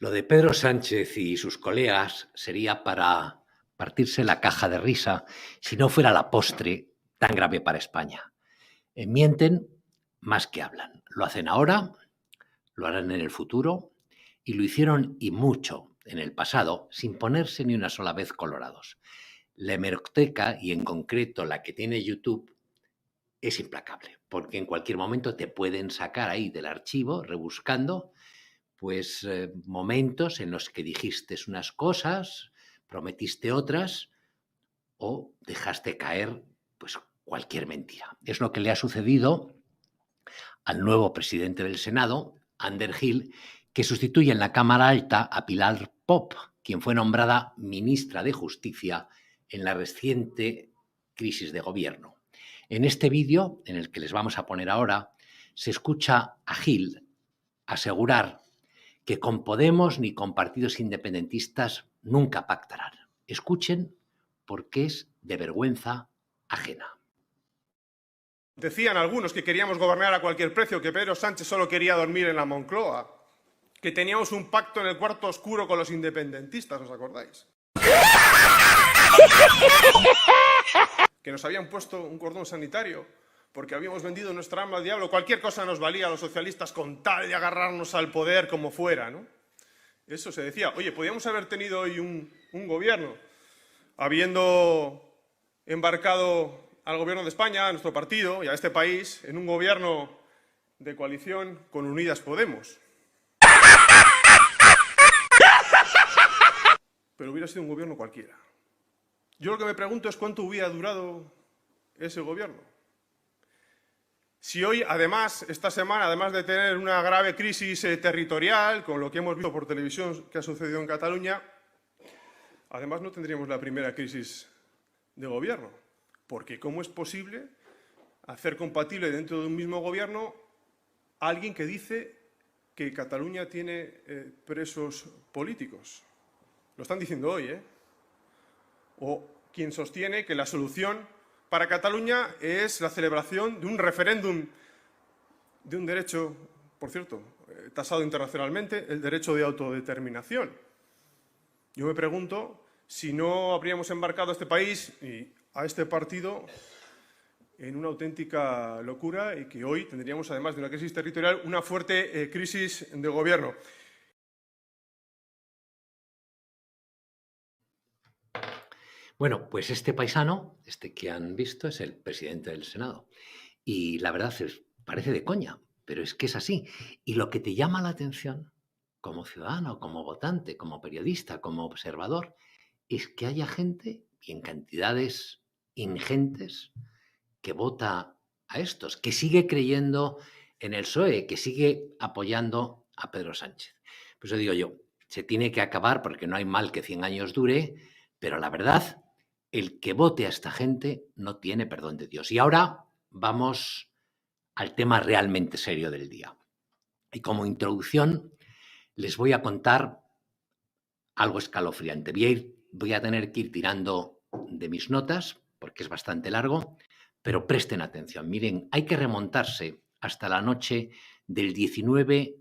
Lo de Pedro Sánchez y sus colegas sería para partirse la caja de risa si no fuera la postre tan grave para España. Mienten más que hablan. Lo hacen ahora, lo harán en el futuro y lo hicieron y mucho en el pasado sin ponerse ni una sola vez colorados. La hemeroteca, y en concreto la que tiene YouTube, es implacable, porque en cualquier momento te pueden sacar ahí del archivo, rebuscando, pues momentos en los que dijiste unas cosas, prometiste otras o dejaste caer pues cualquier mentira. Es lo que le ha sucedido al nuevo presidente del Senado, Ander Hill, que sustituye en la Cámara Alta a Pilar Pop, quien fue nombrada ministra de Justicia en la reciente crisis de gobierno. En este vídeo, en el que les vamos a poner ahora, se escucha a Hill asegurar que con Podemos ni con partidos independentistas nunca pactarán. Escuchen, porque es de vergüenza ajena. Decían algunos que queríamos gobernar a cualquier precio, que Pedro Sánchez solo quería dormir en la Moncloa, que teníamos un pacto en el cuarto oscuro con los independentistas, ¿os acordáis? Que nos habían puesto un cordón sanitario porque habíamos vendido nuestra alma al diablo. Cualquier cosa nos valía a los socialistas con tal de agarrarnos al poder como fuera, ¿no? Eso se decía. Oye, podíamos haber tenido hoy un gobierno, habiendo embarcado al gobierno de España, a nuestro partido y a este país, en un gobierno de coalición con Unidas Podemos. Pero hubiera sido un gobierno cualquiera. Yo lo que me pregunto es cuánto hubiera durado ese gobierno. Si hoy, además, esta semana, además de tener una grave crisis territorial, con lo que hemos visto por televisión que ha sucedido en Cataluña, además no tendríamos la primera crisis de gobierno. Porque ¿cómo es posible hacer compatible dentro de un mismo gobierno a alguien que dice que Cataluña tiene presos políticos? Lo están diciendo hoy, ¿eh? O quien sostiene que la solución para Cataluña es la celebración de un referéndum de un derecho, por cierto, tasado internacionalmente, el derecho de autodeterminación. Yo me pregunto si no habríamos embarcado a este país y a este partido en una auténtica locura y que hoy tendríamos, además de una crisis territorial, una fuerte crisis de gobierno. Bueno, pues este paisano, este que han visto, es el presidente del Senado. Y la verdad parece de coña, pero es que es así. Y lo que te llama la atención, como ciudadano, como votante, como periodista, como observador, es que haya gente, y en cantidades ingentes, que vota a estos, que sigue creyendo en el PSOE, que sigue apoyando a Pedro Sánchez. Por eso digo yo, se tiene que acabar porque no hay mal que 100 años dure, pero la verdad, el que vote a esta gente no tiene perdón de Dios. Y ahora vamos al tema realmente serio del día. Y como introducción les voy a contar algo escalofriante. Voy a tener que ir tirando de mis notas porque es bastante largo, pero presten atención. Miren, hay que remontarse hasta la noche del 19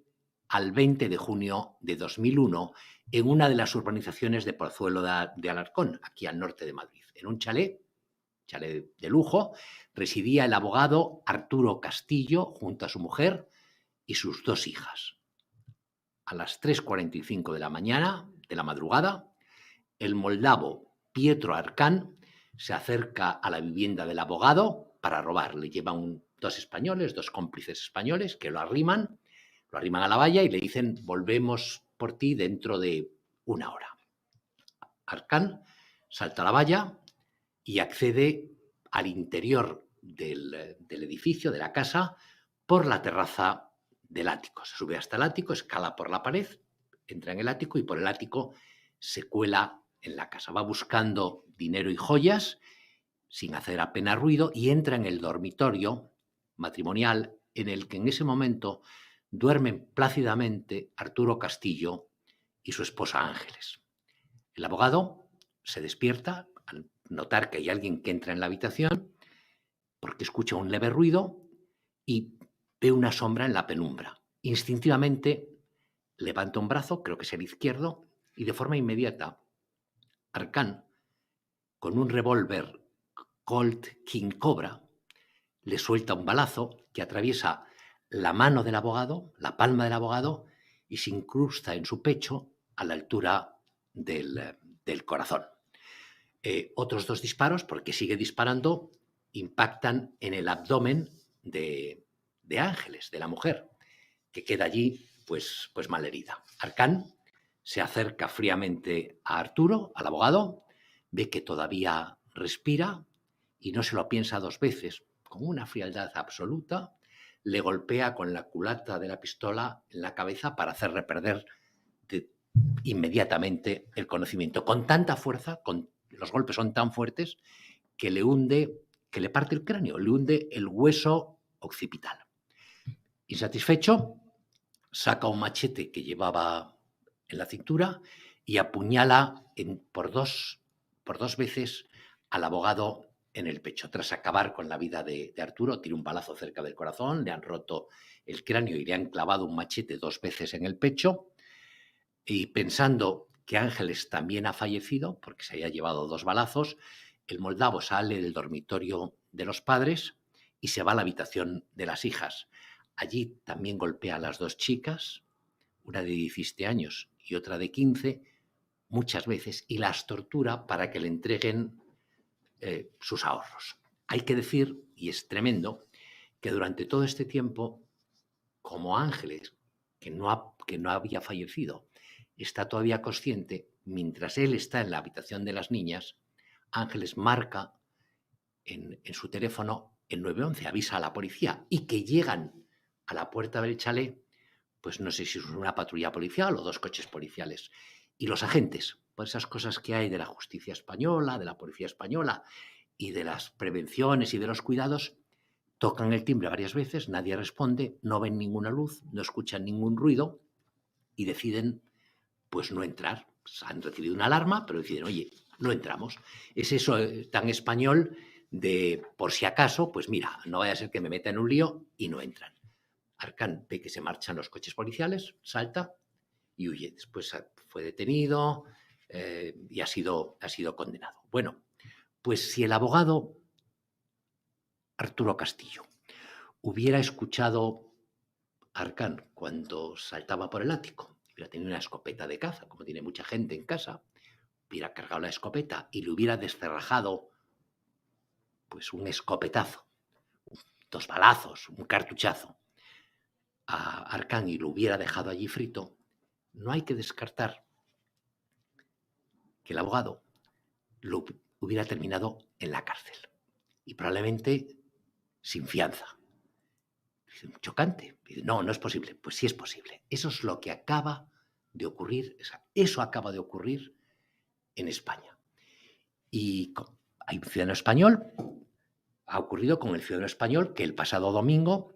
al 20 de junio de 2001 en una de las urbanizaciones de Pozuelo de Alarcón, aquí al norte de Madrid. En un chalet de lujo, residía el abogado Arturo Castillo junto a su mujer y sus 2 hijas. A las 3:45 de la mañana, de la madrugada, el moldavo Pietro Arcán se acerca a la vivienda del abogado para robar. Le llevan 2 españoles, 2 cómplices españoles que lo arriman a la valla y le dicen: volvemos por ti dentro de 1 hora. Arcán salta a la valla y accede al interior del edificio, de la casa, por la terraza del ático. Se sube hasta el ático, escala por la pared, entra en el ático y por el ático se cuela en la casa. Va buscando dinero y joyas sin hacer apenas ruido y entra en el dormitorio matrimonial en el que en ese momento duermen plácidamente Arturo Castillo y su esposa Ángeles. El abogado se despierta al notar que hay alguien que entra en la habitación porque escucha un leve ruido y ve una sombra en la penumbra. Instintivamente levanta un brazo, creo que es el izquierdo, y de forma inmediata, Arcán, con un revólver Colt King Cobra, le suelta un balazo que atraviesa la mano del abogado, la palma del abogado, y se incrusta en su pecho a la altura del corazón. Otros 2 disparos, porque sigue disparando, impactan en el abdomen de Ángeles, de la mujer, que queda allí pues malherida. Arcán se acerca fríamente a Arturo, al abogado, ve que todavía respira y no se lo piensa 2 veces. Con una frialdad absoluta, le golpea con la culata de la pistola en la cabeza para hacerle perder inmediatamente el conocimiento. Con tanta fuerza, los golpes son tan fuertes que le parte el cráneo, le hunde el hueso occipital. Insatisfecho, saca un machete que llevaba en la cintura y apuñala por dos veces al abogado en el pecho. Tras acabar con la vida de Arturo, tira un balazo cerca del corazón, le han roto el cráneo y le han clavado un machete 2 veces en el pecho. Y pensando que Ángeles también ha fallecido, porque se haya llevado 2 balazos, el moldavo sale del dormitorio de los padres y se va a la habitación de las hijas. Allí también golpea a las 2 chicas, una de 17 años y otra de 15, muchas veces, y las tortura para que le entreguen sus ahorros. Hay que decir, y es tremendo, que durante todo este tiempo, como Ángeles, que no había fallecido, está todavía consciente, mientras él está en la habitación de las niñas, Ángeles marca en su teléfono el 911, avisa a la policía, y que llegan a la puerta del chalet, pues no sé si es una patrulla policial o 2 coches policiales. Y los agentes, por esas cosas que hay de la justicia española, de la policía española y de las prevenciones y de los cuidados, tocan el timbre varias veces, nadie responde, no ven ninguna luz, no escuchan ningún ruido y deciden pues no entrar. Han recibido una alarma, pero deciden, oye, no entramos. Es eso tan español de, por si acaso, pues mira, no vaya a ser que me meta en un lío, y no entran. Arcán ve que se marchan los coches policiales, salta y huye. Después fue detenido y ha sido condenado. Bueno, pues si el abogado Arturo Castillo hubiera escuchado a Arcán cuando saltaba por el ático, hubiera tenido una escopeta de caza, como tiene mucha gente en casa, hubiera cargado la escopeta y le hubiera descerrajado pues un escopetazo, 2 balazos, un cartuchazo a Arcán y lo hubiera dejado allí frito, no hay que descartar que el abogado lo hubiera terminado en la cárcel y probablemente sin fianza. Chocante. No, no es posible. Pues sí es posible. Eso es lo que acaba de ocurrir. Eso acaba de ocurrir en España. Y hay un ciudadano español, ha ocurrido con el ciudadano español que el pasado domingo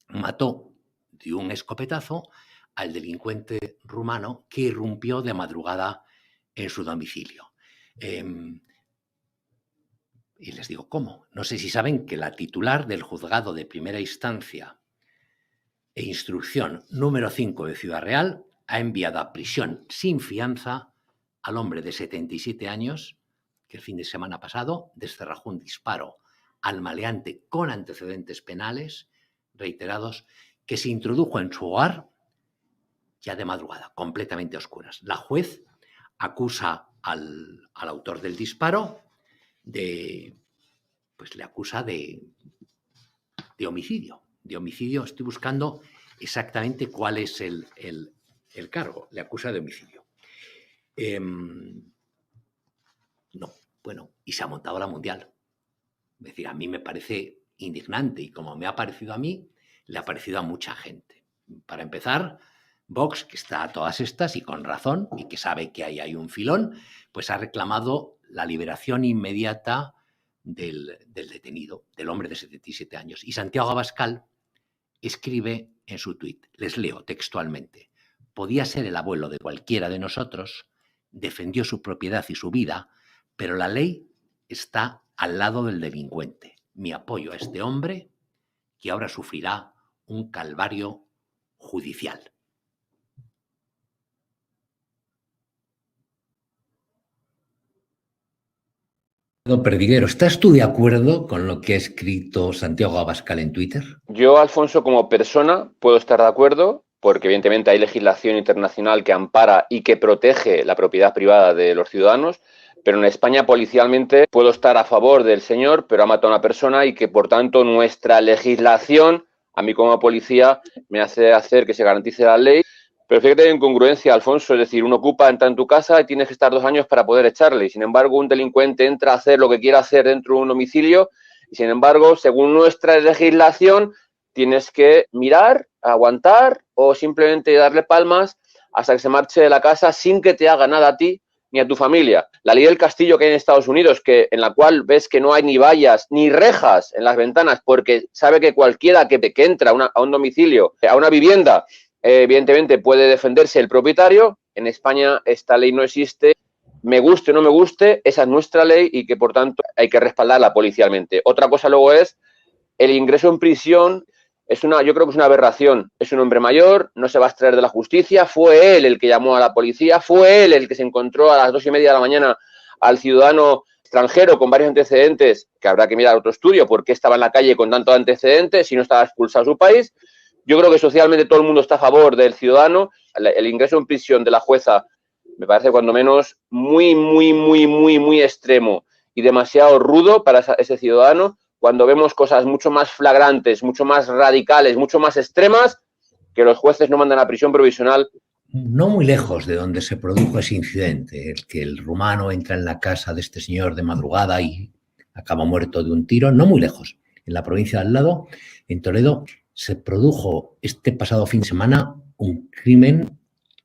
mató de un escopetazo al delincuente rumano que irrumpió de madrugada en su domicilio. Y les digo, ¿cómo? No sé si saben que la titular del juzgado de primera instancia e instrucción número 5 de Ciudad Real ha enviado a prisión sin fianza al hombre de 77 años que el fin de semana pasado descerrajó un disparo al maleante con antecedentes penales reiterados que se introdujo en su hogar ya de madrugada, completamente a oscuras. La juez acusa al autor del disparo le acusa de homicidio. De homicidio, estoy buscando exactamente cuál es el cargo. Le acusa de homicidio. No, bueno, y se ha montado la mundial. Es decir, a mí me parece indignante y como me ha parecido a mí, le ha parecido a mucha gente. Para empezar, Vox, que está a todas estas y con razón, y que sabe que ahí hay un filón, pues ha reclamado la liberación inmediata del detenido, del hombre de 77 años. Y Santiago Abascal escribe en su tuit, les leo textualmente, podía ser el abuelo de cualquiera de nosotros, defendió su propiedad y su vida, pero la ley está al lado del delincuente. Mi apoyo a este hombre, que ahora sufrirá un calvario judicial. Perdiguero, ¿estás tú de acuerdo con lo que ha escrito Santiago Abascal en Twitter? Yo, Alfonso, como persona, puedo estar de acuerdo, porque evidentemente hay legislación internacional que ampara y que protege la propiedad privada de los ciudadanos, pero en España policialmente puedo estar a favor del señor, pero ha matado a una persona y que por tanto nuestra legislación, a mí como policía, me hace hacer que se garantice la ley. Pero fíjate en incongruencia, Alfonso, es decir, un ocupa entra en tu casa y tienes que estar 2 años para poder echarle. Y sin embargo, un delincuente entra a hacer lo que quiera hacer dentro de un domicilio y sin embargo, según nuestra legislación, tienes que mirar, aguantar o simplemente darle palmas hasta que se marche de la casa sin que te haga nada a ti ni a tu familia. La ley del castillo que hay en Estados Unidos, en la cual ves que no hay ni vallas ni rejas en las ventanas porque sabe que cualquiera que entra a un domicilio, a una vivienda, evidentemente puede defenderse el propietario. En España esta ley no existe. Me guste o no me guste, esa es nuestra ley y que por tanto hay que respaldarla policialmente. Otra cosa luego es el ingreso en prisión. Yo creo que es una aberración. Es un hombre mayor, no se va a extraer de la justicia. Fue él el que llamó a la policía, fue él el que se encontró a las 2:30 de la mañana al ciudadano extranjero con varios antecedentes, que habrá que mirar otro estudio, por qué estaba en la calle con tantos antecedentes si no estaba expulsado a su país. Yo creo que socialmente todo el mundo está a favor del ciudadano. El ingreso en prisión de la jueza me parece cuando menos muy, muy, muy, muy, muy extremo y demasiado rudo para ese ciudadano, cuando vemos cosas mucho más flagrantes, mucho más radicales, mucho más extremas, que los jueces no mandan a prisión provisional. No muy lejos de donde se produjo ese incidente, el que el rumano entra en la casa de este señor de madrugada y acaba muerto de un tiro, no muy lejos, en la provincia de al lado, en Toledo, se produjo este pasado fin de semana un crimen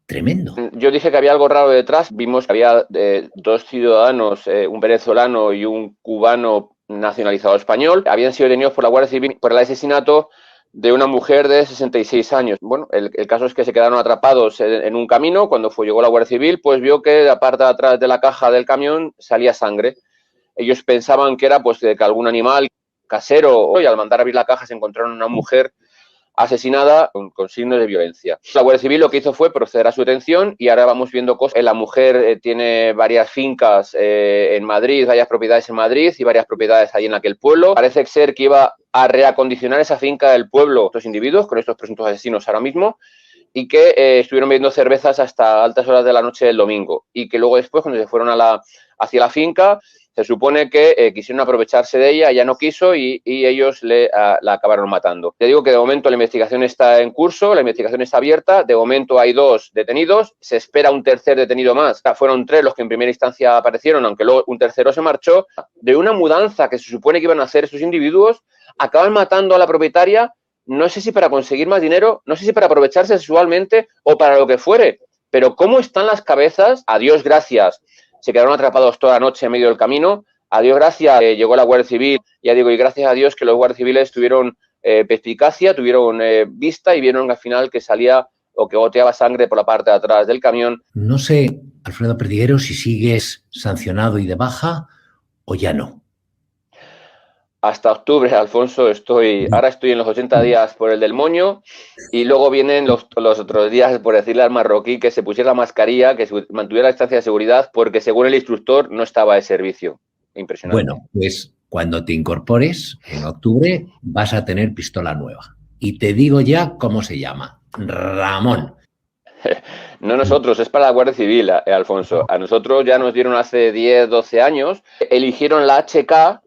tremendo. Yo dije que había algo raro detrás. Vimos que había 2 ciudadanos, un venezolano y un cubano nacionalizado español. Habían sido detenidos por la Guardia Civil por el asesinato de una mujer de 66 años. Bueno, el caso es que se quedaron atrapados en un camino. Cuando llegó la Guardia Civil, pues vio que de la parte de atrás de la caja del camión salía sangre. Ellos pensaban que era pues de que algún animal casero, y al mandar a abrir la caja se encontraron una mujer asesinada con signos de violencia. La Guardia Civil lo que hizo fue proceder a su detención y ahora vamos viendo cosas. La mujer tiene varias fincas en Madrid, varias propiedades en Madrid y varias propiedades ahí en aquel pueblo. Parece ser que iba a reacondicionar esa finca del pueblo estos individuos con estos presuntos asesinos ahora mismo y que estuvieron bebiendo cervezas hasta altas horas de la noche del domingo y que luego después cuando se fueron hacia la finca se supone que quisieron aprovecharse de ella no quiso y ellos la acabaron matando. Te digo que de momento la investigación está en curso, la investigación está abierta, de momento hay 2 detenidos, se espera un tercer detenido más. Fueron 3 los que en primera instancia aparecieron, aunque luego un tercero se marchó. De una mudanza que se supone que iban a hacer estos individuos, acaban matando a la propietaria, no sé si para conseguir más dinero, no sé si para aprovecharse sexualmente o para lo que fuere, pero cómo están las cabezas, a Dios gracias. Se quedaron atrapados toda la noche en medio del camino. A Dios gracias, llegó la Guardia Civil, ya digo, y gracias a Dios que los guardias civiles tuvieron perspicacia, tuvieron vista y vieron al final que salía o que goteaba sangre por la parte de atrás del camión. No sé, Alfredo Perdiguero, si sigues sancionado y de baja o ya no. Hasta octubre, Alfonso, ahora estoy en los 80 días por el del moño y luego vienen los otros días, por decirle al marroquí, que se pusiera la mascarilla, que se mantuviera la distancia de seguridad, porque según el instructor no estaba de servicio. Impresionante. Bueno, pues cuando te incorpores en octubre vas a tener pistola nueva. Y te digo ya cómo se llama. Ramón. No nosotros, es para la Guardia Civil, Alfonso. A nosotros ya nos dieron hace 10, 12 años, eligieron la HK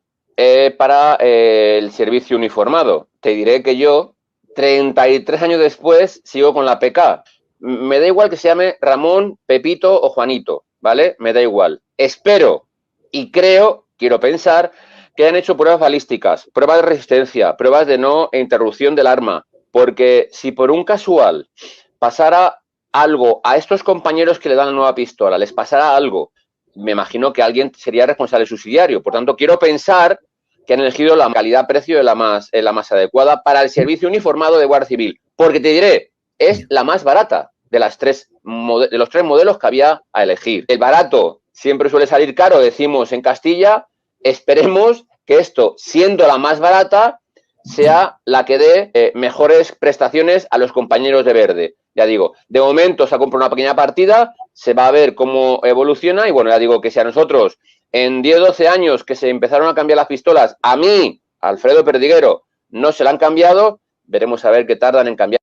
para el servicio uniformado. Te diré que yo, 33 años después, sigo con la PK. Me da igual que se llame Ramón, Pepito o Juanito, ¿vale? Me da igual. Espero y quiero pensar, que han hecho pruebas balísticas, pruebas de resistencia, pruebas de no interrupción del arma, porque si por un casual pasara algo a estos compañeros que le dan la nueva pistola, les pasara algo, me imagino que alguien sería responsable subsidiario. Por tanto, quiero pensar que han elegido la calidad-precio de la más adecuada para el servicio uniformado de Guardia Civil. Porque te diré, es la más barata de los 3 modelos que había a elegir. El barato siempre suele salir caro, decimos en Castilla. Esperemos que esto, siendo la más barata, sea la que dé mejores prestaciones a los compañeros de verde. Ya digo, de momento se ha comprado una pequeña partida, se va a ver cómo evoluciona y bueno, ya digo que si a nosotros en 10 o 12 años que se empezaron a cambiar las pistolas, a mí, Alfredo Perdiguero, no se la han cambiado, veremos a ver qué tardan en cambiar.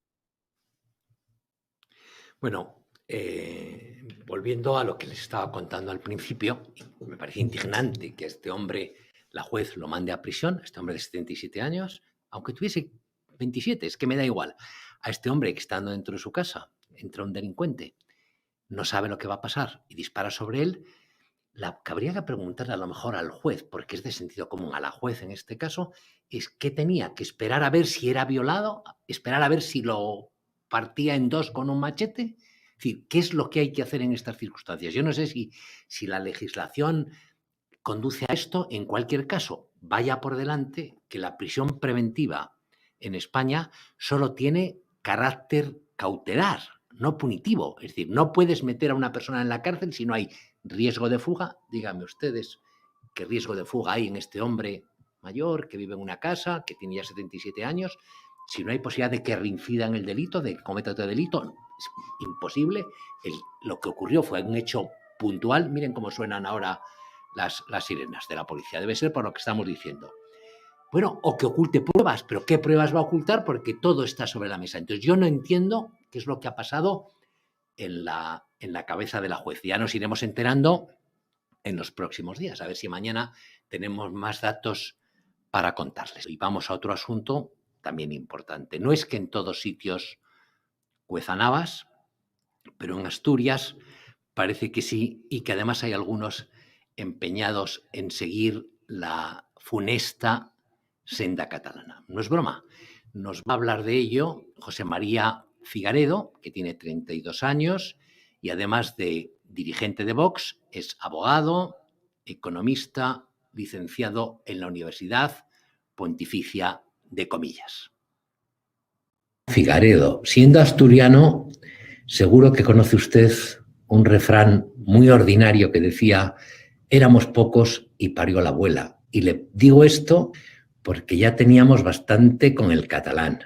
Bueno, volviendo a lo que les estaba contando al principio, me parece indignante que a este hombre, la juez lo mande a prisión, a este hombre de 77 años, aunque tuviese 27, es que me da igual. A este hombre que estando dentro de su casa, entra un delincuente, no sabe lo que va a pasar y dispara sobre él, que habría que preguntarle a lo mejor al juez, porque es de sentido común, a la juez en este caso, es que tenía que esperar a ver si era violado, esperar a ver si lo partía en dos con un machete. Es decir, ¿qué es lo que hay que hacer en estas circunstancias? Yo no sé si la legislación conduce a esto. En cualquier caso, vaya por delante que la prisión preventiva en España solo tiene carácter cautelar, no punitivo. Es decir, no puedes meter a una persona en la cárcel si no hay riesgo de fuga. Díganme ustedes qué riesgo de fuga hay en este hombre mayor que vive en una casa, que tiene ya 77 años, si no hay posibilidad de que reincida en el delito, de que cometa otro delito. Es imposible. Lo que ocurrió fue un hecho puntual. Miren cómo suenan ahora las sirenas de la policía. Debe ser por lo que estamos diciendo. Bueno, o que oculte pruebas, pero ¿qué pruebas va a ocultar? Porque todo está sobre la mesa. Entonces yo no entiendo qué es lo que ha pasado en la cabeza de la juez. Ya nos iremos enterando en los próximos días, a ver si mañana tenemos más datos para contarles. Y vamos a otro asunto también importante. No es que en todos sitios cuezan habas, pero en Asturias parece que sí, y que además hay algunos empeñados en seguir la funesta senda catalana. No es broma. Nos va a hablar de ello José María Figaredo, que tiene 32 años y además de dirigente de Vox, es abogado, economista, licenciado en la Universidad Pontificia de Comillas. Figaredo, siendo asturiano, seguro que conoce usted un refrán muy ordinario que decía: éramos pocos y parió la abuela. Y le digo esto porque ya teníamos bastante con el catalán,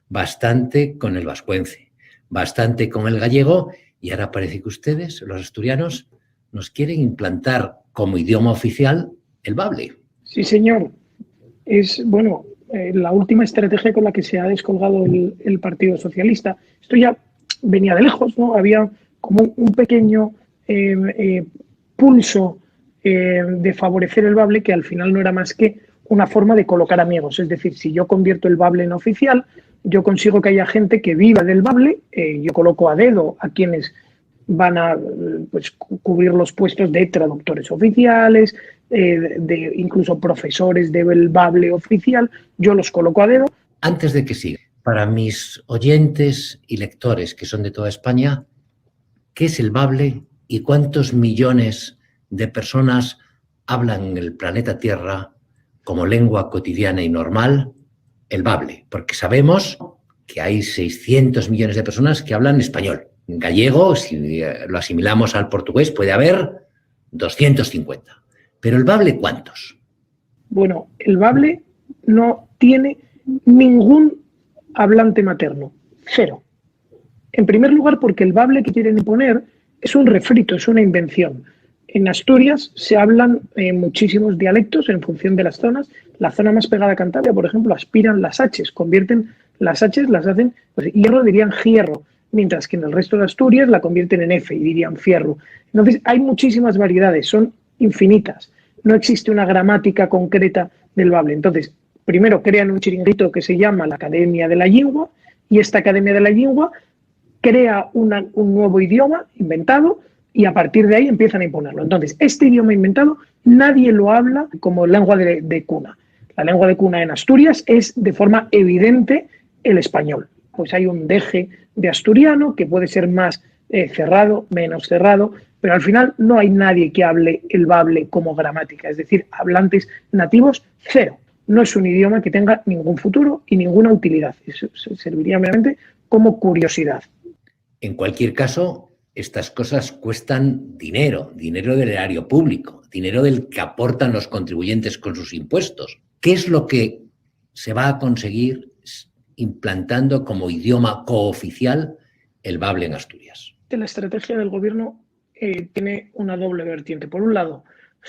bastante con el vascuence, bastante con el gallego, y ahora parece que ustedes, los asturianos, nos quieren implantar como idioma oficial el bable. Sí, señor. Es, bueno, la última estrategia con la que se ha descolgado el Partido Socialista. Esto ya venía de lejos, ¿no? Había como un pequeño pulso de favorecer el bable, que al final no era más que una forma de colocar amigos. Es decir, si yo convierto el bable en oficial, yo consigo que haya gente que viva del bable, yo coloco a dedo a quienes van a pues, cubrir los puestos de traductores oficiales, de incluso profesores del bable oficial, yo los coloco a dedo. Antes de que siga, para mis oyentes y lectores que son de toda España, ¿qué es el bable y cuántos millones de personas hablan en el planeta Tierra como lengua cotidiana y normal el bable? Porque sabemos que hay 600 millones de personas que hablan español. En gallego, si lo asimilamos al portugués, puede haber 250. Pero el bable, ¿cuántos? Bueno, el bable no tiene ningún hablante materno. Cero. En primer lugar, porque el bable que quieren imponer es un refrito, es una invención. En Asturias se hablan muchísimos dialectos en función de las zonas. La zona más pegada a Cantabria, por ejemplo, aspiran las H's, convierten las H's, las hacen, pues, hierro dirían hierro, mientras que en el resto de Asturias la convierten en F y dirían fierro. Entonces hay muchísimas variedades, son infinitas. No existe una gramática concreta del bable. Entonces, primero crean un chiringuito que se llama la Academia de la Lengua, y esta Academia de la Lengua crea un nuevo idioma inventado, y a partir de ahí empiezan a imponerlo. Entonces, este idioma inventado nadie lo habla como lengua de cuna. La lengua de cuna en Asturias es de forma evidente el español. Pues hay un deje de asturiano que puede ser más cerrado, menos cerrado, pero al final no hay nadie que hable el bable como gramática, es decir, hablantes nativos, cero. No es un idioma que tenga ningún futuro y ninguna utilidad. Eso serviría meramente como curiosidad. En cualquier caso, estas cosas cuestan dinero, dinero del erario público, dinero del que aportan los contribuyentes con sus impuestos. ¿Qué es lo que se va a conseguir implantando como idioma cooficial el bable en Asturias? La estrategia del gobierno tiene una doble vertiente. Por un lado,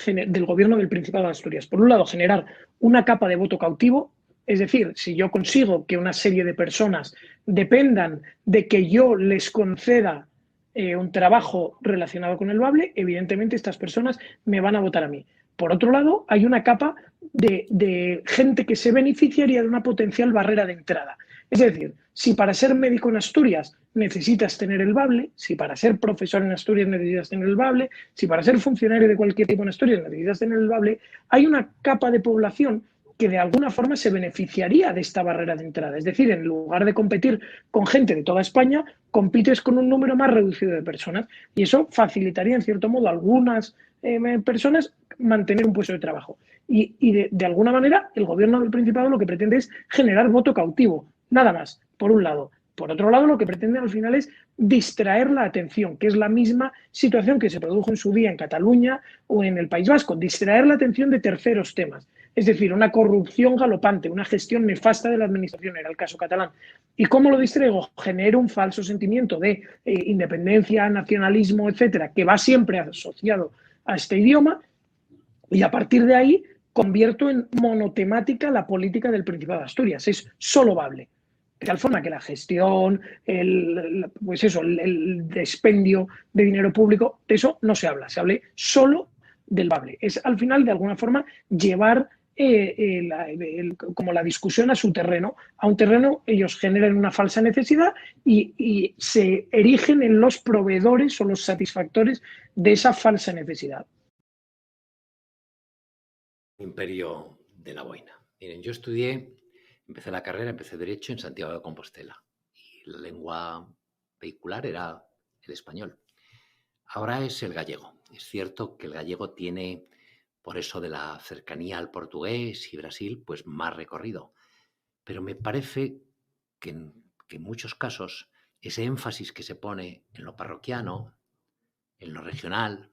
del gobierno del Principado de Asturias. Por un lado, generar una capa de voto cautivo, es decir, si yo consigo que una serie de personas dependan de que yo les conceda un trabajo relacionado con el bable, evidentemente estas personas me van a votar a mí. Por otro lado, hay una capa de gente que se beneficiaría de una potencial barrera de entrada. Es decir, si para ser médico en Asturias necesitas tener el bable, si para ser profesor en Asturias necesitas tener el bable, si para ser funcionario de cualquier tipo en Asturias necesitas tener el bable, hay una capa de población que de alguna forma se beneficiaría de esta barrera de entrada. Es decir, en lugar de competir con gente de toda España, compites con un número más reducido de personas. Y eso facilitaría, en cierto modo, a algunas personas mantener un puesto de trabajo. Y de alguna manera, el gobierno del Principado lo que pretende es generar voto cautivo. Nada más, por un lado. Por otro lado, lo que pretende al final es distraer la atención, que es la misma situación que se produjo en su día en Cataluña o en el País Vasco, distraer la atención de terceros temas. Es decir, una corrupción galopante, una gestión nefasta de la administración, era el caso catalán. ¿Y cómo lo distraigo? Genero un falso sentimiento de independencia, nacionalismo, etcétera, que va siempre asociado a este idioma, y a partir de ahí convierto en monotemática la política del Principado de Asturias. Es solo bable. De tal forma que la gestión, el despendio de dinero público, de eso no se habla. Se habla solo del bable. Es al final, de alguna forma, llevar como la discusión a su terreno. A un terreno ellos generan una falsa necesidad y se erigen en los proveedores o los satisfactores de esa falsa necesidad. Imperio de la boina. Miren, yo empecé la carrera, empecé Derecho en Santiago de Compostela y la lengua vehicular era el español. Ahora es el gallego. Es cierto que el gallego tiene, por eso de la cercanía al portugués y Brasil, pues más recorrido. Pero me parece que en muchos casos ese énfasis que se pone en lo parroquiano, en lo regional,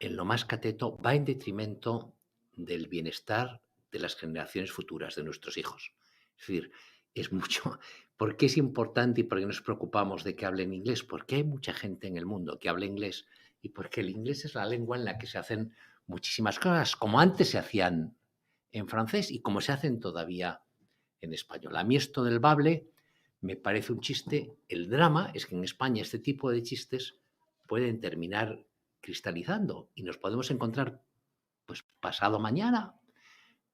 en lo más cateto, va en detrimento del bienestar de las generaciones futuras, de nuestros hijos. Es decir, es mucho. ¿Por qué es importante y por qué nos preocupamos de que hablen inglés? Porque hay mucha gente en el mundo que habla inglés y porque el inglés es la lengua en la que se hacen muchísimas cosas, como antes se hacían en francés y como se hacen todavía en español. A mí esto del bable me parece un chiste. El drama es que en España este tipo de chistes pueden terminar cristalizando y nos podemos encontrar pues pasado mañana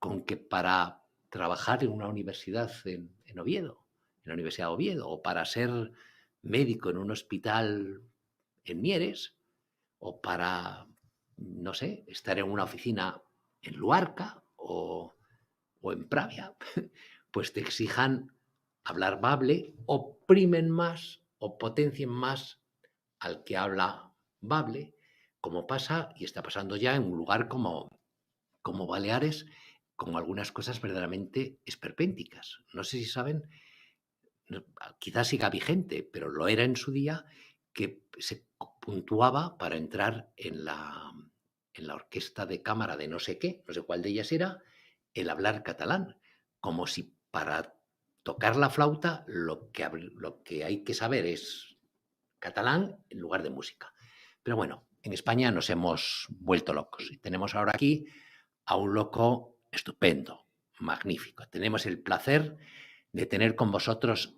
con que para trabajar en una universidad en Oviedo, en la Universidad de Oviedo, o para ser médico en un hospital en Mieres, o para, no sé, estar en una oficina en Luarca o en Pravia, pues te exijan hablar bable, oprimen más o potencien más al que habla bable, como pasa y está pasando ya en un lugar como Baleares, con algunas cosas verdaderamente esperpénticas. No sé si saben, quizás siga vigente, pero lo era en su día, que se puntuaba para entrar en la orquesta de cámara de no sé qué, no sé cuál de ellas era, el hablar catalán, como si para tocar la flauta lo que hay que saber es catalán en lugar de música. Pero bueno, en España nos hemos vuelto locos y tenemos ahora aquí a un loco estupendo, magnífico. Tenemos el placer de tener con nosotros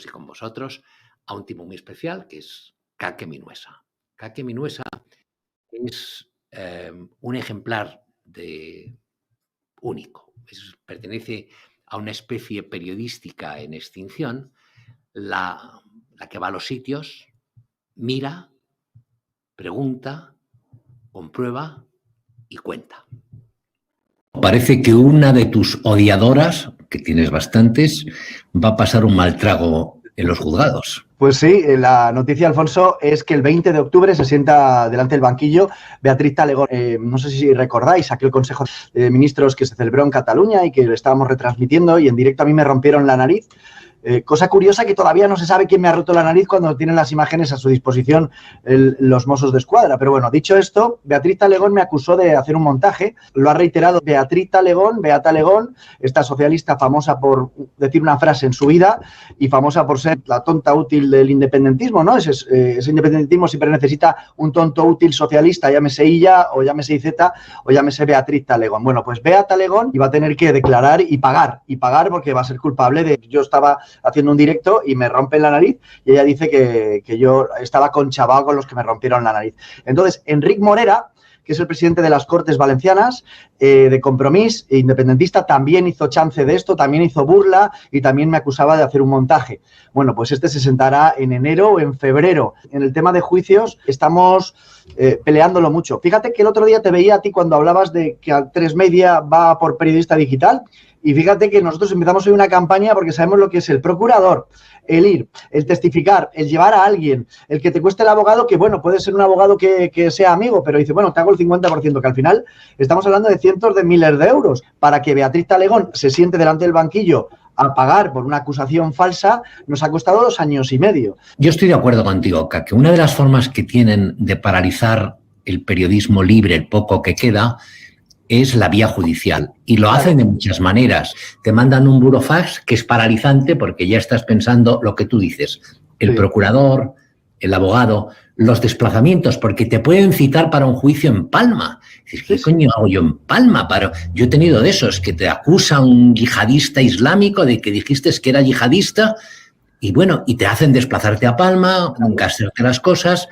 y con vosotros a un tipo muy especial que es Kake Minuesa. Kake Minuesa es un ejemplar único. Pertenece a una especie periodística en extinción, la que va a los sitios, mira, pregunta, comprueba y cuenta. Parece que una de tus odiadoras, que tienes bastantes, va a pasar un mal trago en los juzgados. Pues sí, la noticia, Alfonso, es que el 20 de octubre se sienta delante del banquillo Beatriz Talegón. No sé si recordáis aquel Consejo de Ministros que se celebró en Cataluña y que lo estábamos retransmitiendo y en directo a mí me rompieron la nariz. Cosa curiosa que todavía no se sabe quién me ha roto la nariz cuando tienen las imágenes a su disposición los Mossos de Escuadra. Pero bueno, dicho esto, Beatriz Talegón me acusó de hacer un montaje. Lo ha reiterado Beatriz Talegón, Beata Talegón, esta socialista famosa por decir una frase en su vida y famosa por ser la tonta útil del independentismo, ¿no? Ese independentismo siempre necesita un tonto útil socialista, llámese Illa, o llámese Iceta, o llámese Beatriz Talegón. Bueno, pues Bea Talegón iba a tener que declarar y pagar porque va a ser culpable de... Yo estaba haciendo un directo y me rompen la nariz y ella dice que yo estaba conchavado con los que me rompieron la nariz. Entonces, Enric Morera, que es el presidente de las Cortes Valencianas, de Compromís, independentista, también hizo chance de esto, también hizo burla y también me acusaba de hacer un montaje. Bueno, pues este se sentará en enero o en febrero. En el tema de juicios estamos peleándolo mucho. Fíjate que el otro día te veía a ti cuando hablabas de que A3 Media va por periodista digital y fíjate que nosotros empezamos hoy una campaña porque sabemos lo que es el procurador, el ir, el testificar, el llevar a alguien, el que te cueste el abogado, que bueno, puede ser un abogado que sea amigo, pero dice, bueno, te hago el 50%, que al final estamos hablando de cientos de miles de euros para que Beatriz Talegón se siente delante del banquillo a pagar por una acusación falsa, nos ha costado 2 años y medio. Yo estoy de acuerdo contigo, que una de las formas que tienen de paralizar el periodismo libre, el poco que queda, es la vía judicial. Y lo hacen de muchas maneras. Te mandan un burofax que es paralizante porque ya estás pensando lo que tú dices. El procurador, el abogado, los desplazamientos, porque te pueden citar para un juicio en Palma. Dices, ¿qué coño hago yo en Palma? Yo he tenido de esos, que te acusa un yihadista islámico de que dijiste que era yihadista y bueno, y te hacen desplazarte a Palma, nunca hacerte las cosas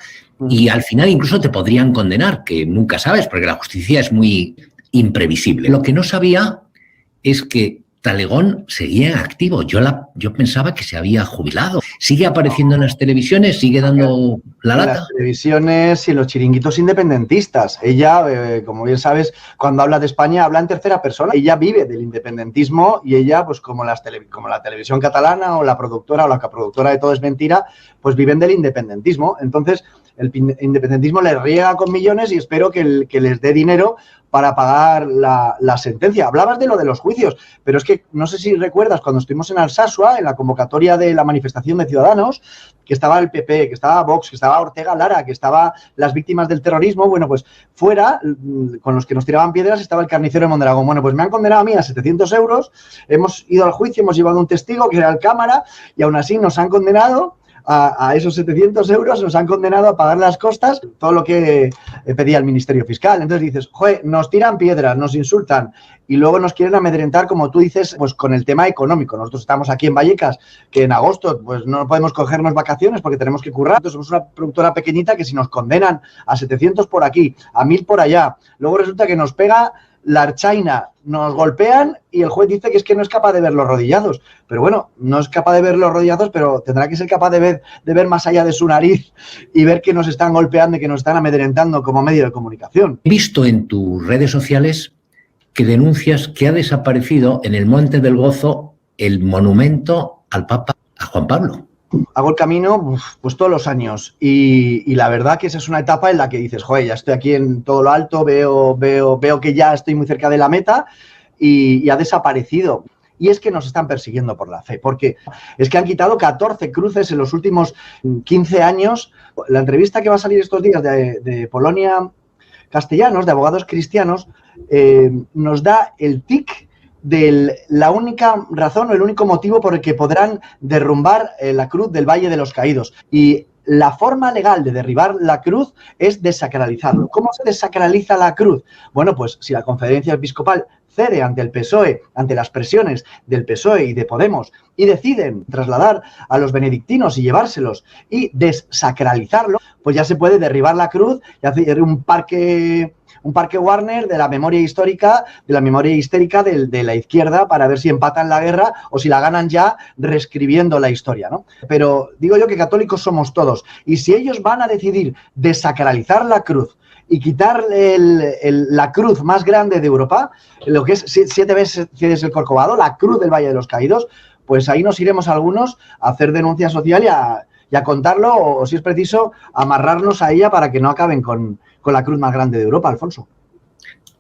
y al final incluso te podrían condenar, que nunca sabes, porque la justicia es muy imprevisible. Lo que no sabía es que Talegón seguía en activo. Yo pensaba que se había jubilado. ¿Sigue apareciendo en las televisiones? ¿Sigue dando la lata? En las televisiones y en los chiringuitos independentistas. Ella, como bien sabes, cuando habla de España, habla en tercera persona. Ella vive del independentismo y ella, pues como la televisión catalana o la productora o la coproductora de Todo es Mentira, pues viven del independentismo. Entonces, el independentismo les riega con millones y espero que les dé dinero para pagar la sentencia. Hablabas de lo de los juicios, pero es que no sé si recuerdas cuando estuvimos en Alsasua, en la convocatoria de la manifestación de Ciudadanos, que estaba el PP, que estaba Vox, que estaba Ortega Lara, que estaban las víctimas del terrorismo. Bueno, pues fuera, con los que nos tiraban piedras, estaba el carnicero de Mondragón. Bueno, pues me han condenado a mí a 700 euros, hemos ido al juicio, hemos llevado un testigo, que era el cámara, y aún así nos han condenado a esos 700 euros, nos han condenado a pagar las costas, todo lo que pedía el Ministerio Fiscal. Entonces dices, joder, nos tiran piedras, nos insultan y luego nos quieren amedrentar, como tú dices, pues con el tema económico. Nosotros estamos aquí en Vallecas, que en agosto pues no podemos cogernos vacaciones porque tenemos que currar. Entonces somos una productora pequeñita que si nos condenan a 700 por aquí, a 1000 por allá, luego resulta que nos pega la archaina, nos golpean y el juez dice que es que no es capaz de ver los rodillados. Pero bueno, no es capaz de ver los rodillados, pero tendrá que ser capaz de ver más allá de su nariz y ver que nos están golpeando y que nos están amedrentando como medio de comunicación. He visto en tus redes sociales que denuncias que ha desaparecido en el Monte del Gozo el monumento al Papa, a Juan Pablo. Hago el camino pues todos los años y la verdad que esa es una etapa en la que dices, joder, ya estoy aquí en todo lo alto, veo que ya estoy muy cerca de la meta y ha desaparecido. Y es que nos están persiguiendo por la fe, porque es que han quitado 14 cruces en los últimos 15 años. La entrevista que va a salir estos días de Polonia Castellanos, de abogados cristianos, nos da el tic de la única razón o el único motivo por el que podrán derrumbar la cruz del Valle de los Caídos. Y la forma legal de derribar la cruz es desacralizarlo. ¿Cómo se desacraliza la cruz? Bueno, pues si la Conferencia Episcopal cede ante el PSOE, ante las presiones del PSOE y de Podemos, y deciden trasladar a los benedictinos y llevárselos y desacralizarlo, pues ya se puede derribar la cruz y hacer un parque Warner de la memoria histórica, de la izquierda, para ver si empatan la guerra o si la ganan ya reescribiendo la historia, ¿no? Pero digo yo que católicos somos todos, y si ellos van a decidir desacralizar la cruz y quitar la cruz más grande de Europa, lo que es 7 veces el Corcovado, la cruz del Valle de los Caídos, pues ahí nos iremos algunos a hacer denuncia social y a contarlo, o si es preciso, amarrarnos a ella para que no acaben con la cruz más grande de Europa, Alfonso.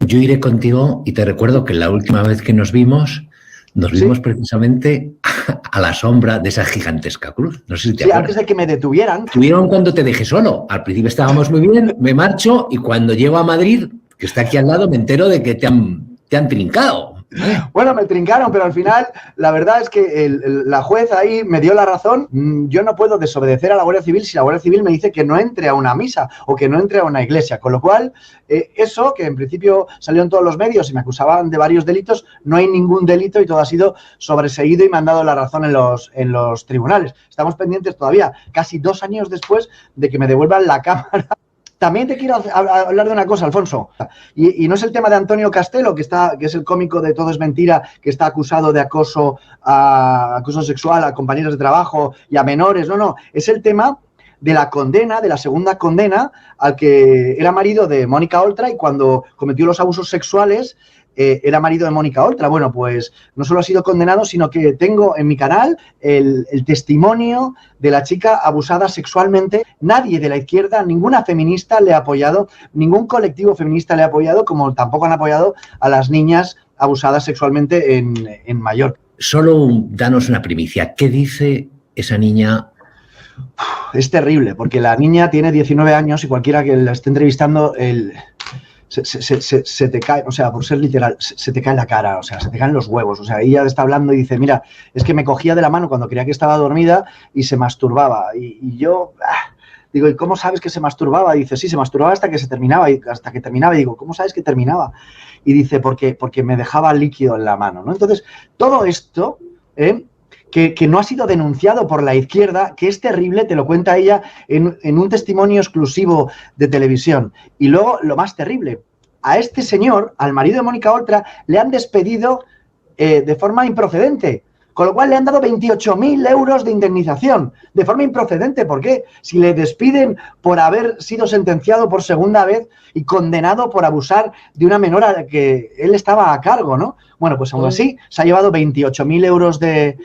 Yo iré contigo y te recuerdo que la última vez que nos vimos precisamente a la sombra de esa gigantesca cruz. No sé si te acuerdas. Antes de que me detuvieran. Tuvieron cuando te dejé solo. Al principio estábamos muy bien, me marcho y cuando llego a Madrid, que está aquí al lado, me entero de que te han trincado. Bueno, me trincaron, pero al final la verdad es que la juez ahí me dio la razón. Yo no puedo desobedecer a la Guardia Civil si la Guardia Civil me dice que no entre a una misa o que no entre a una iglesia. Con lo cual, eso que en principio salió en todos los medios y me acusaban de varios delitos, no hay ningún delito y todo ha sido sobreseído y me han dado la razón en los tribunales. Estamos pendientes todavía, casi 2 años después de que me devuelvan la cámara. También te quiero hablar de una cosa, Alfonso, y no es el tema de Antonio Castelo, que es el cómico de Todo es Mentira, que está acusado de acoso sexual a compañeros de trabajo y a menores, no, es el tema de la condena, de la segunda condena al que era marido de Mónica Oltra y cuando cometió los abusos sexuales era marido de Mónica Oltra. Bueno, pues no solo ha sido condenado, sino que tengo en mi canal el testimonio de la chica abusada sexualmente. Nadie de la izquierda, ninguna feminista le ha apoyado, ningún colectivo feminista le ha apoyado, como tampoco han apoyado a las niñas abusadas sexualmente en Mallorca. Solo danos una primicia. ¿Qué dice esa niña? Es terrible, porque la niña tiene 19 años y cualquiera que la esté entrevistando, se te cae, o sea, por ser literal, se te cae la cara, o sea, se te caen los huevos. O sea, ella está hablando y dice, mira, es que me cogía de la mano cuando creía que estaba dormida y se masturbaba. Y yo digo, ¿y cómo sabes que se masturbaba? Y dice, sí, se masturbaba hasta que terminaba. Y digo, ¿cómo sabes que terminaba? Y dice, porque me dejaba líquido en la mano, ¿no? Entonces, todo esto, que no ha sido denunciado por la izquierda, que es terrible, te lo cuenta ella en un testimonio exclusivo de televisión. Y luego, lo más terrible, a este señor, al marido de Mónica Oltra, le han despedido de forma improcedente, con lo cual le han dado 28.000 euros de indemnización, de forma improcedente. ¿Por qué? Si le despiden por haber sido sentenciado por segunda vez y condenado por abusar de una menor a la que él estaba a cargo, ¿no? Bueno, pues aún así se ha llevado 28.000 euros de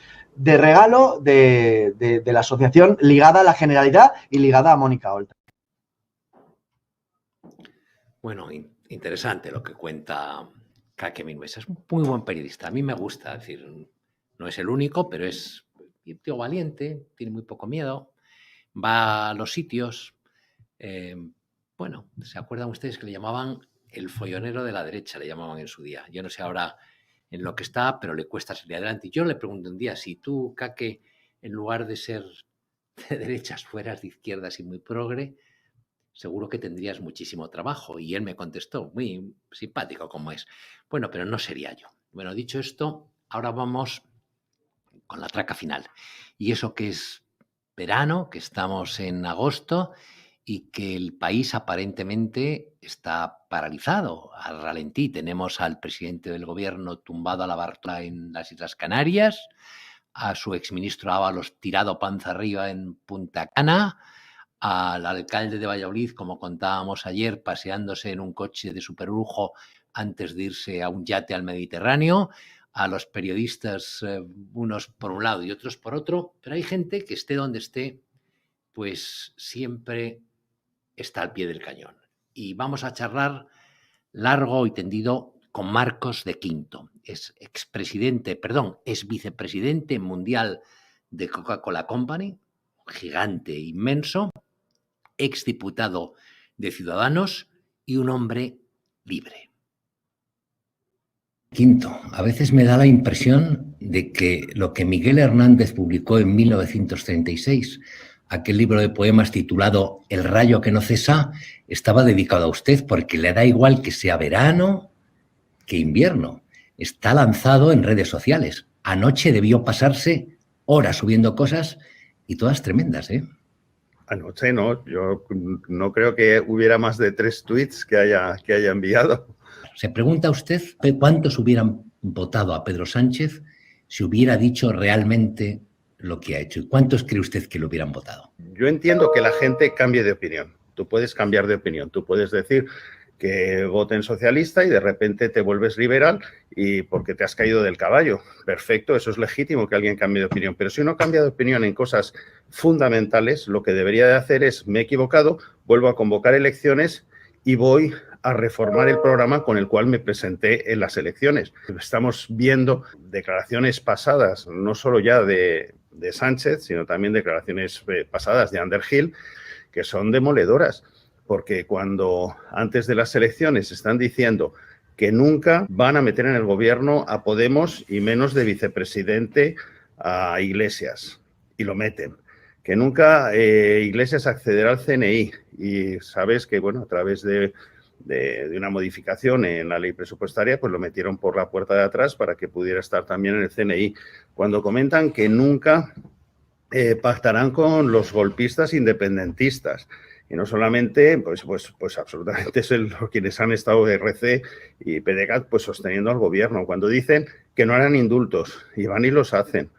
regalo de la asociación ligada a la Generalidad y ligada a Mónica Oltra. Bueno, interesante lo que cuenta Kake Minuesa. Es un muy buen periodista. A mí me gusta, es decir, no es el único, pero es un tío valiente, tiene muy poco miedo, va a los sitios. Bueno, ¿se acuerdan ustedes que le llamaban el follonero de la derecha? Le llamaban en su día. Yo no sé ahora en lo que está, pero le cuesta salir adelante. Y yo le pregunto un día, si tú, Kake, en lugar de ser de derechas, fueras de izquierdas y muy progre, seguro que tendrías muchísimo trabajo. Y él me contestó, muy simpático como es, bueno, pero no sería yo. Bueno, dicho esto, ahora vamos con la traca final. Y eso que es verano, que estamos en agosto y que el país aparentemente está paralizado, al ralentí. Tenemos al presidente del gobierno tumbado a la barca en las Islas Canarias, a su exministro Ábalos tirado panza arriba en Punta Cana, al alcalde de Valladolid, como contábamos ayer, paseándose en un coche de superlujo antes de irse a un yate al Mediterráneo, a los periodistas, unos por un lado y otros por otro, pero hay gente que esté donde esté, pues siempre está al pie del cañón. Y vamos a charlar largo y tendido con Marcos de Quinto. Es vicepresidente mundial de Coca-Cola Company, gigante inmenso, exdiputado de Ciudadanos y un hombre libre. Quinto, a veces me da la impresión de que lo que Miguel Hernández publicó en 1936, aquel libro de poemas titulado El rayo que no cesa, estaba dedicado a usted porque le da igual que sea verano que invierno. Está lanzado en redes sociales. Anoche debió pasarse horas subiendo cosas y todas tremendas, ¿eh? Anoche no, yo no creo que hubiera más de 3 tweets que haya enviado. Se pregunta usted cuántos hubieran votado a Pedro Sánchez si hubiera dicho realmente lo que ha hecho. ¿Y cuántos cree usted que lo hubieran votado? Yo entiendo que la gente cambie de opinión. Tú puedes cambiar de opinión. Tú puedes decir que voten socialista y de repente te vuelves liberal y porque te has caído del caballo. Perfecto, eso es legítimo que alguien cambie de opinión. Pero si uno cambia de opinión en cosas fundamentales, lo que debería de hacer es, me he equivocado, vuelvo a convocar elecciones y voy a reformar el programa con el cual me presenté en las elecciones. Estamos viendo declaraciones pasadas, no solo ya de Sánchez, sino también declaraciones pasadas de Underhill, que son demoledoras, porque cuando antes de las elecciones están diciendo que nunca van a meter en el gobierno a Podemos y menos de vicepresidente a Iglesias, y lo meten. Que nunca Iglesias accederá al CNI, y sabes que, bueno, a través de una modificación en la ley presupuestaria, pues lo metieron por la puerta de atrás para que pudiera estar también en el CNI. Cuando comentan que nunca pactarán con los golpistas independentistas, y no solamente, pues absolutamente es quienes han estado RC y PDeCAT pues sosteniendo al gobierno. Cuando dicen que no harán indultos, y van y los hacen.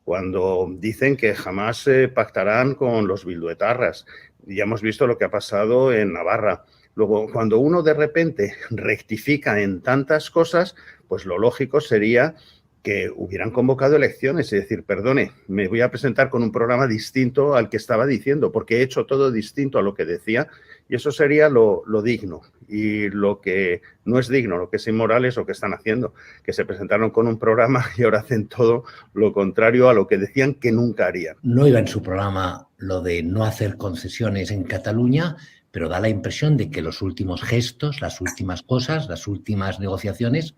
Cuando dicen que jamás pactarán con los bilduetarras, ya hemos visto lo que ha pasado en Navarra. Luego, cuando uno de repente rectifica en tantas cosas, pues lo lógico sería que hubieran convocado elecciones y decir, perdone, me voy a presentar con un programa distinto al que estaba diciendo, porque he hecho todo distinto a lo que decía, y eso sería lo digno. Y lo que no es digno, lo que es inmoral es lo que están haciendo, que se presentaron con un programa y ahora hacen todo lo contrario a lo que decían que nunca harían. No iba en su programa lo de no hacer concesiones en Cataluña, pero da la impresión de que los últimos gestos, las últimas cosas, las últimas negociaciones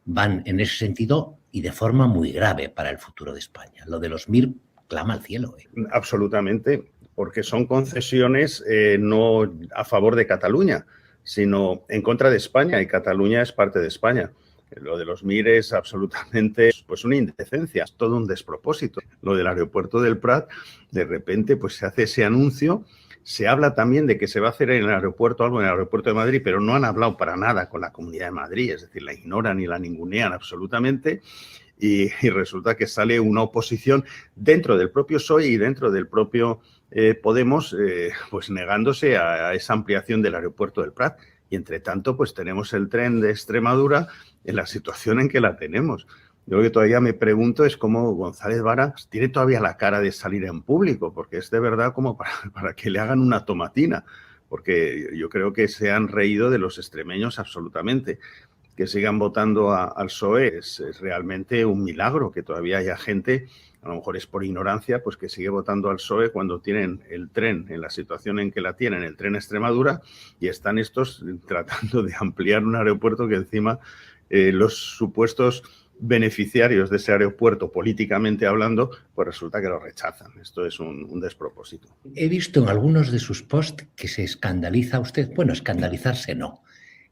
van en ese sentido y de forma muy grave para el futuro de España. Lo de los MIR clama al cielo. Absolutamente, porque son concesiones no a favor de Cataluña, sino en contra de España, y Cataluña es parte de España. Lo de los MIR es absolutamente pues una indecencia, es todo un despropósito. Lo del aeropuerto del Prat, de repente pues se hace ese anuncio. Se habla también de que se va a hacer en el aeropuerto algo en el aeropuerto de Madrid, pero no han hablado para nada con la Comunidad de Madrid, es decir, la ignoran y la ningunean absolutamente, y resulta que sale una oposición dentro del propio PSOE y dentro del propio Podemos, pues negándose a esa ampliación del aeropuerto del Prat. Y entre tanto, pues tenemos el tren de Extremadura en la situación en que la tenemos. Yo lo que todavía me pregunto es cómo González Vara tiene todavía la cara de salir en público, porque es de verdad como para que le hagan una tomatina, porque yo creo que se han reído de los extremeños absolutamente. Que sigan votando al PSOE es realmente un milagro, que todavía haya gente, a lo mejor es por ignorancia, pues que sigue votando al PSOE cuando tienen el tren en la situación en que la tienen, el tren Extremadura, y están estos tratando de ampliar un aeropuerto que encima los supuestos beneficiarios de ese aeropuerto, políticamente hablando, pues resulta que lo rechazan. Esto es un despropósito. He visto en algunos de sus posts que se escandaliza usted, bueno, escandalizarse no,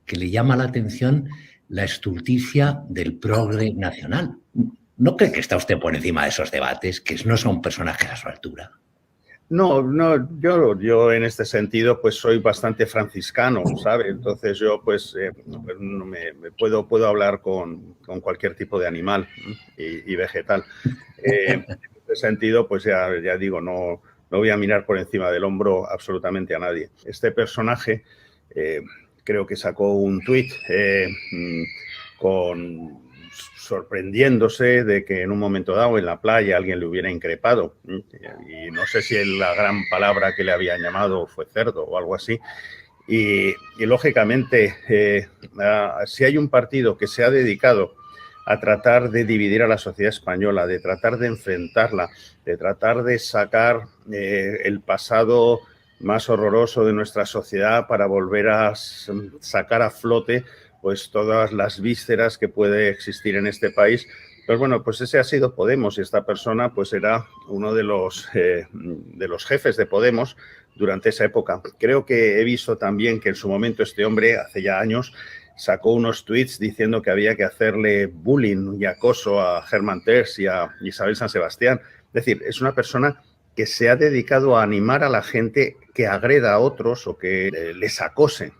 que le llama la atención la estulticia del progre nacional. ¿No cree que está usted por encima de esos debates, que no son personajes a su altura? No, yo en este sentido pues soy bastante franciscano, ¿sabe? Entonces yo pues puedo hablar con cualquier tipo de animal y vegetal. En este sentido pues ya digo, no voy a mirar por encima del hombro absolutamente a nadie. Este personaje creo que sacó un tuit sorprendiéndose de que en un momento dado en la playa alguien le hubiera increpado, y no sé si la gran palabra que le habían llamado fue cerdo o algo así, y lógicamente si hay un partido que se ha dedicado a tratar de dividir a la sociedad española, de tratar de enfrentarla, de tratar de sacar el pasado más horroroso de nuestra sociedad para volver a sacar a flote pues todas las vísceras que puede existir en este país. Pues bueno, pues ese ha sido Podemos, y esta persona pues era uno de los jefes de Podemos durante esa época. Creo que he visto también que en su momento este hombre, hace ya años, sacó unos tweets diciendo que había que hacerle bullying y acoso a Germán Terç y a Isabel San Sebastián. Es decir, es una persona que se ha dedicado a animar a la gente que agreda a otros o que les acose.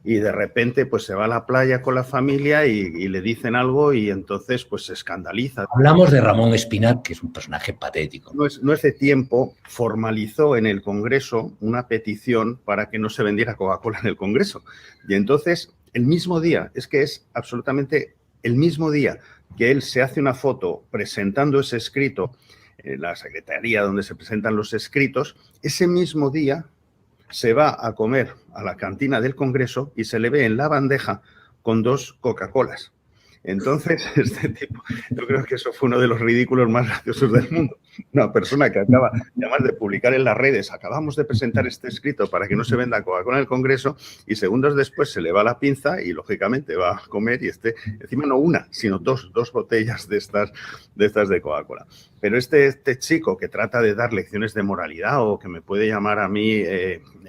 Y de repente pues se va a la playa con la familia y le dicen algo y entonces pues se escandaliza. Hablamos de Ramón Espinat, que es un personaje patético. No hace tiempo formalizó en el Congreso una petición para que no se vendiera Coca-Cola en el Congreso. Y entonces el mismo día, es que es absolutamente el mismo día que él se hace una foto presentando ese escrito en la secretaría donde se presentan los escritos, ese mismo día se va a comer a la cantina del Congreso y se le ve en la bandeja con 2 Coca-Colas. Entonces, este tipo, yo creo que eso fue uno de los ridículos más graciosos del mundo. una persona que acaba, además de publicar en las redes, acabamos de presentar este escrito para que no se venda Coca-Cola en el Congreso, y segundos después se le va la pinza y, lógicamente, va a comer y encima no una, sino dos botellas de estas de Coca-Cola. Pero este chico que trata de dar lecciones de moralidad o que me puede llamar a mí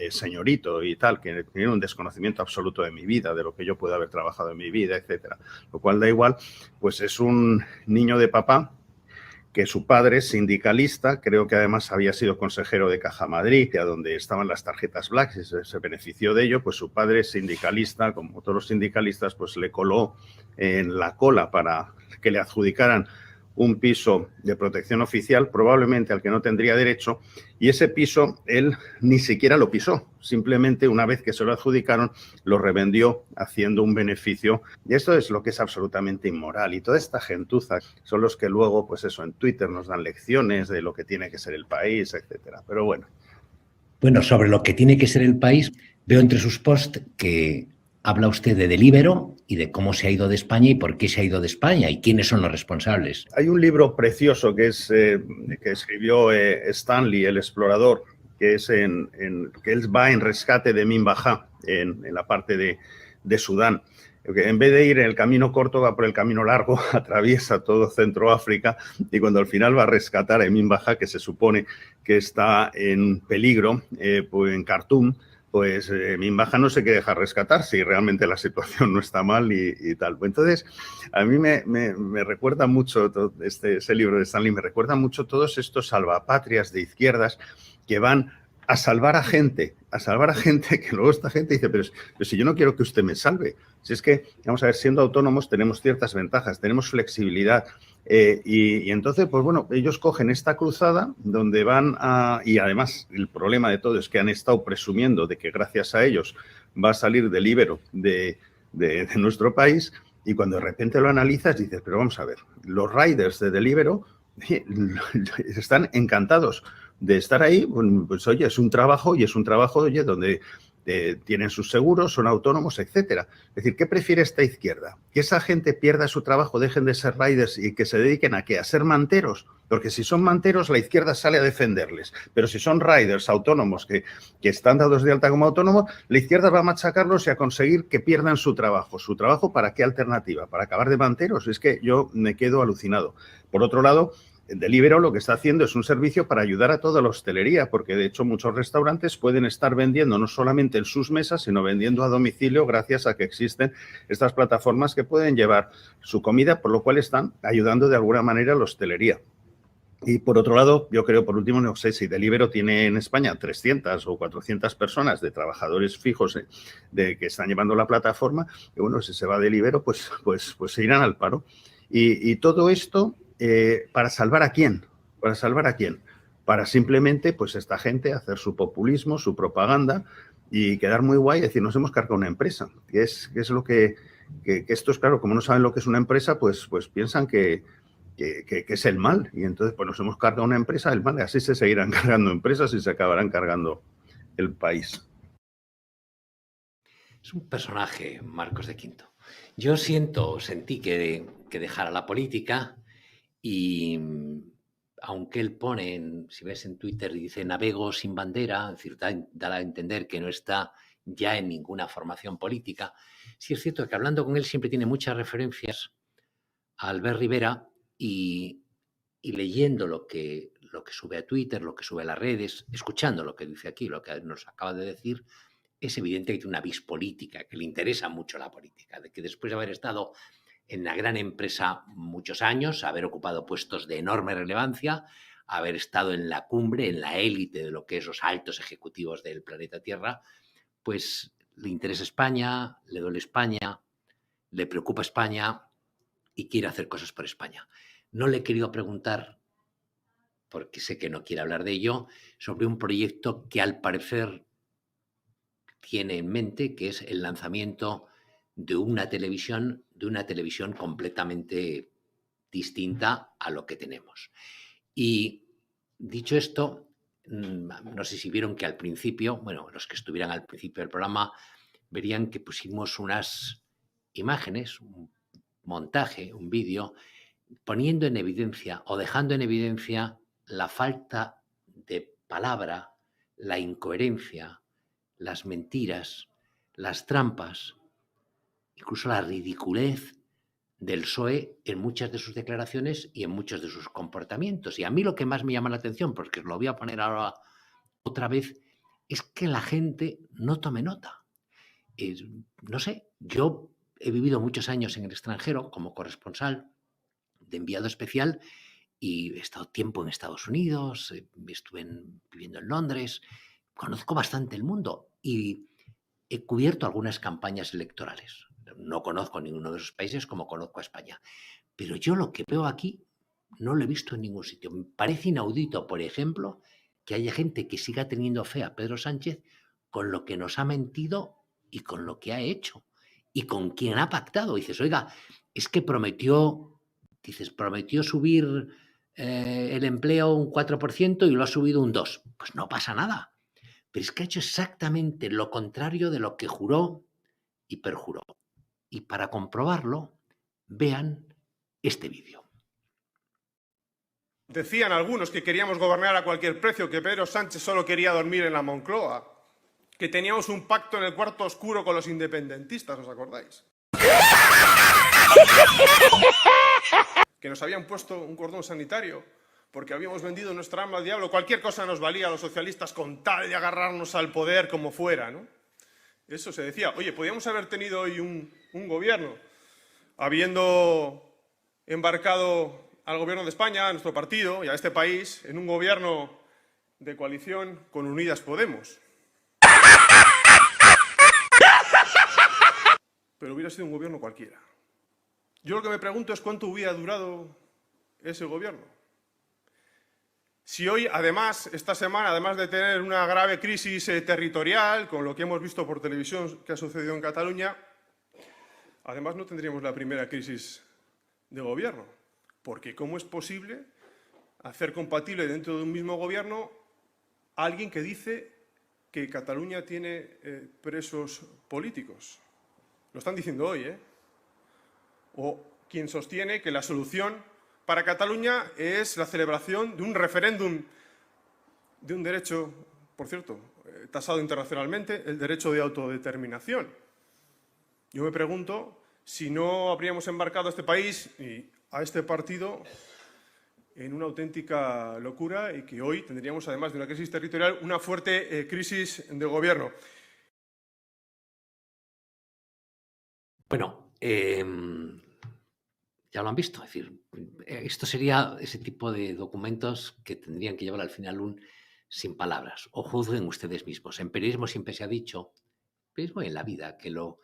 señorito y tal, que tiene un desconocimiento absoluto de mi vida, de lo que yo puedo haber trabajado en mi vida, etcétera, lo cual da igual, pues es un niño de papá que su padre, sindicalista, creo que además había sido consejero de Caja Madrid, que a donde estaban las tarjetas Black, se benefició de ello, pues su padre, sindicalista, como todos los sindicalistas, pues le coló en la cola para que le adjudicaran un piso de protección oficial, probablemente al que no tendría derecho, y ese piso él ni siquiera lo pisó, simplemente una vez que se lo adjudicaron, lo revendió haciendo un beneficio, y esto es lo que es absolutamente inmoral, y toda esta gentuza son los que luego, pues eso, en Twitter nos dan lecciones de lo que tiene que ser el país, etcétera, pero bueno. Bueno, sobre lo que tiene que ser el país, veo entre sus posts que habla usted de Deliveroo y de cómo se ha ido de España y por qué se ha ido de España y quiénes son los responsables. Hay un libro precioso que escribió Stanley, el explorador, que él va en rescate de Minbaja, en la parte de Sudán. En vez de ir en el camino corto, va por el camino largo, atraviesa todo Centroáfrica y cuando al final va a rescatar a Emin Baja, que se supone que está en peligro, pues en Khartoum, pues Emin Baja no se quiere dejar rescatar si realmente la situación no está mal y tal. Entonces, a mí me recuerda mucho ese libro de Stanley, me recuerda mucho todos estos salvapatrias de izquierdas que van a salvar a gente que luego esta gente dice, pero si yo no quiero que usted me salve. Si es que, vamos a ver, siendo autónomos tenemos ciertas ventajas, tenemos flexibilidad y entonces, pues bueno, ellos cogen esta cruzada donde van a... Y además, el problema de todo es que han estado presumiendo de que gracias a ellos va a salir Deliveroo de nuestro país y cuando de repente lo analizas dices, pero vamos a ver, los riders de Deliveroo están encantados de estar ahí, pues oye, es un trabajo y es un trabajo, oye, donde tienen sus seguros, son autónomos, etcétera. Es decir, ¿qué prefiere esta izquierda? ¿Que esa gente pierda su trabajo, dejen de ser riders y que se dediquen a qué? ¿A ser manteros? Porque si son manteros, la izquierda sale a defenderles. Pero si son riders autónomos que están dados de alta como autónomos, la izquierda va a machacarlos y a conseguir que pierdan su trabajo. ¿Su trabajo para qué alternativa? ¿Para acabar de manteros? Es que yo me quedo alucinado. Por otro lado, Deliveroo lo que está haciendo es un servicio para ayudar a toda la hostelería, porque de hecho muchos restaurantes pueden estar vendiendo no solamente en sus mesas, sino vendiendo a domicilio gracias a que existen estas plataformas que pueden llevar su comida, por lo cual están ayudando de alguna manera a la hostelería. Y por otro lado, yo creo, por último, no sé si Deliveroo tiene en España 300 o 400 personas de trabajadores fijos que están llevando la plataforma, y bueno, si se va Deliveroo, pues se irán al paro. Y todo esto... ¿para salvar a quién? ¿Para salvar a quién? Para simplemente, pues esta gente hacer su populismo, su propaganda y quedar muy guay y decir, nos hemos cargado una empresa. Que es lo que esto es claro, como no saben lo que es una empresa, pues piensan que es el mal. Y entonces, pues nos hemos cargado una empresa, el mal, y así se seguirán cargando empresas y se acabarán cargando el país. Es un personaje, Marcos de Quinto. Yo sentí que dejara la política. Y aunque él pone, si ves en Twitter, dice navego sin bandera, es decir, da a entender que no está ya en ninguna formación política, sí es cierto que hablando con él siempre tiene muchas referencias a Albert Rivera y leyendo lo que sube a Twitter, lo que sube a las redes, escuchando lo que dice aquí, lo que nos acaba de decir, es evidente que tiene una vis política, que le interesa mucho la política, de que después de haber estado en la gran empresa muchos años, haber ocupado puestos de enorme relevancia, haber estado en la cumbre, en la élite de lo que es los altos ejecutivos del planeta Tierra, pues le interesa España, le duele España, le preocupa España y quiere hacer cosas por España. No le he querido preguntar, porque sé que no quiere hablar de ello, sobre un proyecto que al parecer tiene en mente, que es el lanzamiento de una televisión completamente distinta a lo que tenemos. Y dicho esto, no sé si vieron que al principio, bueno, los que estuvieran al principio del programa, verían que pusimos unas imágenes, un montaje, un vídeo, poniendo en evidencia o dejando en evidencia la falta de palabra, la incoherencia, las mentiras, las trampas, incluso la ridiculez del PSOE en muchas de sus declaraciones y en muchos de sus comportamientos. Y a mí lo que más me llama la atención, porque os lo voy a poner ahora otra vez, es que la gente no tome nota. No sé, yo he vivido muchos años en el extranjero como corresponsal de enviado especial y he estado tiempo en Estados Unidos, estuve viviendo en Londres, conozco bastante el mundo y he cubierto algunas campañas electorales. No conozco ninguno de esos países como conozco a España. Pero yo lo que veo aquí no lo he visto en ningún sitio. Me parece inaudito, por ejemplo, que haya gente que siga teniendo fe a Pedro Sánchez con lo que nos ha mentido y con lo que ha hecho y con quien ha pactado. Dices, oiga, es que prometió subir el empleo un 4% y lo ha subido un 2%. Pues no pasa nada. Pero es que ha hecho exactamente lo contrario de lo que juró y perjuró. Y para comprobarlo, vean este vídeo. Decían algunos que queríamos gobernar a cualquier precio, que Pedro Sánchez solo quería dormir en la Moncloa, que teníamos un pacto en el cuarto oscuro con los independentistas, ¿os acordáis? Que nos habían puesto un cordón sanitario porque habíamos vendido nuestra alma al diablo. Cualquier cosa nos valía a los socialistas con tal de agarrarnos al poder como fuera, ¿no? Eso se decía. Oye, podríamos haber tenido hoy un gobierno, habiendo embarcado al gobierno de España, a nuestro partido y a este país, en un gobierno de coalición con Unidas Podemos. Pero hubiera sido un gobierno cualquiera. Yo lo que me pregunto es cuánto hubiera durado ese gobierno. Si hoy, además, esta semana, además de tener una grave crisis territorial, con lo que hemos visto por televisión que ha sucedido en Cataluña, además no tendríamos la primera crisis de gobierno. Porque ¿cómo es posible hacer compatible dentro de un mismo gobierno a alguien que dice que Cataluña tiene presos políticos? Lo están diciendo hoy, ¿eh? O quien sostiene que la solución para Cataluña es la celebración de un referéndum de un derecho, por cierto, tasado internacionalmente, el derecho de autodeterminación. Yo me pregunto si no habríamos embarcado a este país y a este partido en una auténtica locura y que hoy tendríamos, además de una crisis territorial, una fuerte crisis de gobierno. Bueno, ya lo han visto. Es decir, esto sería ese tipo de documentos que tendrían que llevar al final un sin palabras. O juzguen ustedes mismos. En periodismo siempre se ha dicho, periodismo y en la vida, que lo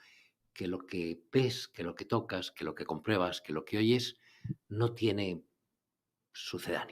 que ves, que lo que tocas, que lo que compruebas, que lo que oyes, no tiene sucedáneo.